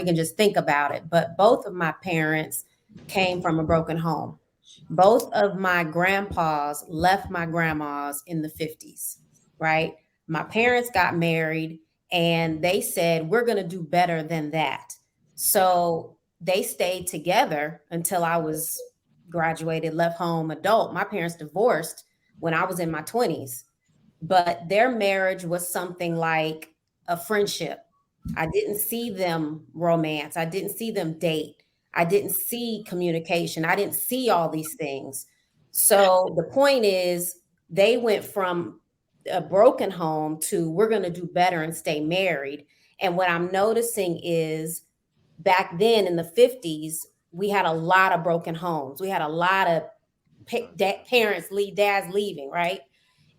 can just think about it. But both of my parents came from a broken home. Both of my grandpas left my grandmas in the 50s, right? My parents got married and they said, we're going to do better than that. So they stayed together until I was graduated, left home, adult. My parents divorced when I was in my 20s, but their marriage was something like a friendship. I didn't see them romance. I didn't see them date. I didn't see communication. I didn't see all these things. So the point is, they went from a broken home to we're going to do better and stay married. And what I'm noticing is back then in the 50s, we had a lot of broken homes. We had a lot of parents, dads leaving, right?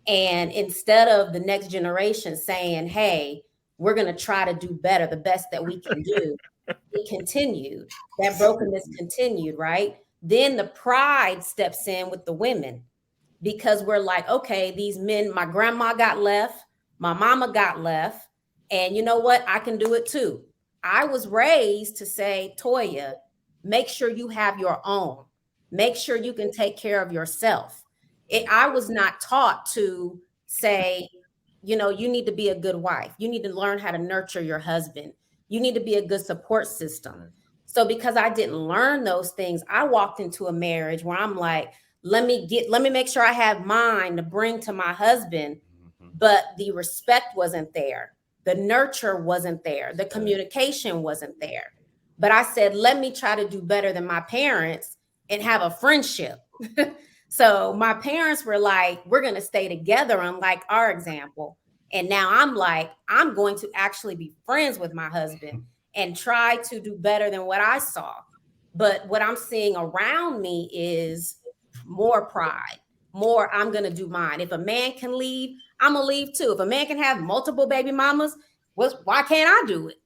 And instead of the next generation saying, hey, we're going to try to do better, the best that we can do, it continued. That brokenness continued, right? Then the pride steps in with the women because we're like, okay, these men, my grandma got left, my mama got left, and you know what? I can do it too. I was raised to say, Toya, make sure you have your own. Make sure you can take care of yourself. I was not taught to say, you need to be a good wife. You need to learn how to nurture your husband. You need to be a good support system. So because I didn't learn those things, I walked into a marriage where I'm like, let me make sure I have mine to bring to my husband, but the respect wasn't there. The nurture wasn't there. The communication wasn't there. But I said, let me try to do better than my parents and have a friendship. So my parents were like, we're going to stay together, unlike our example. And now I'm like, I'm going to actually be friends with my husband and try to do better than what I saw. But what I'm seeing around me is more pride, more I'm going to do mine. If a man can leave, I'm going to leave too. If a man can have multiple baby mamas, why can't I do it?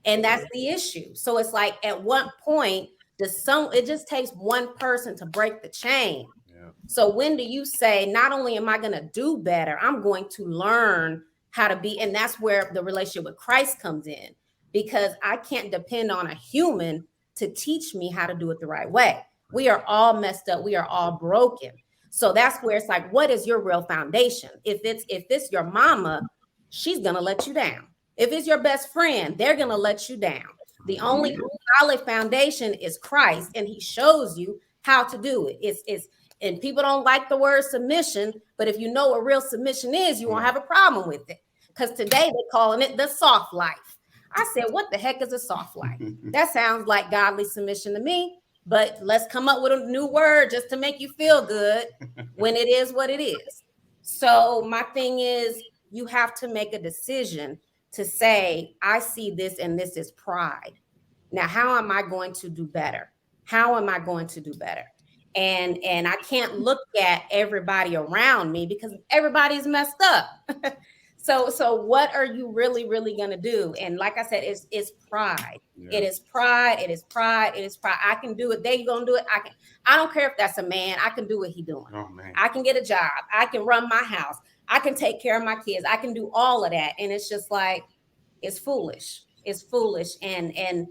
And that's the issue. So it's like, at what point it just takes one person to break the chain. Yeah. So when do you say, not only am I going to do better, I'm going to learn how to be, and that's where the relationship with Christ comes in, because I can't depend on a human to teach me how to do it the right way. We are all messed up. We are all broken. So that's where it's like, what is your real foundation? If it's your mama, she's going to let you down. If it's your best friend, they're going to let you down. The only solid foundation is Christ, and he shows you how to do it. And people don't like the word submission, but if you know what real submission is, you won't have a problem with it. Because today they're calling it the soft life. I said, what the heck is a soft life? That sounds like godly submission to me, but let's come up with a new word just to make you feel good when it is what it is. So my thing is, you have to make a decision to say, I see this and this is pride. Now, how am I going to do better? How am I going to do better? And I can't look at everybody around me because everybody's messed up. So what are you really, really going to do? And like I said, it's pride. Yeah. It is pride. It is pride. It is pride. I can do it. They gonna do it. I don't care if that's a man. I can do what he's doing. Oh, man. I can get a job. I can run my house. I can take care of my kids. I can do all of that. And it's just like, it's foolish. It's foolish. And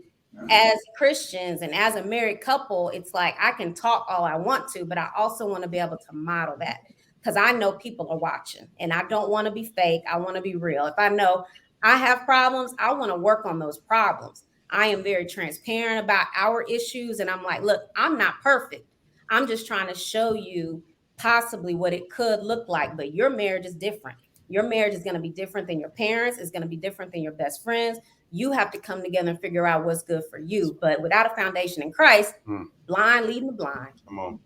as Christians and as a married couple, it's like, I can talk all I want to, but I also want to be able to model that, because I know people are watching and I don't want to be fake. I want to be real. If I know I have problems, I want to work on those problems. I am very transparent about our issues. And I'm like, look, I'm not perfect. I'm just trying to show you possibly what it could look like, but your marriage is different. Your marriage is going to be different than your parents. It's going to be different than your best friends. You have to come together and figure out what's good for you. But without a foundation in Christ, blind leading the blind. Come on.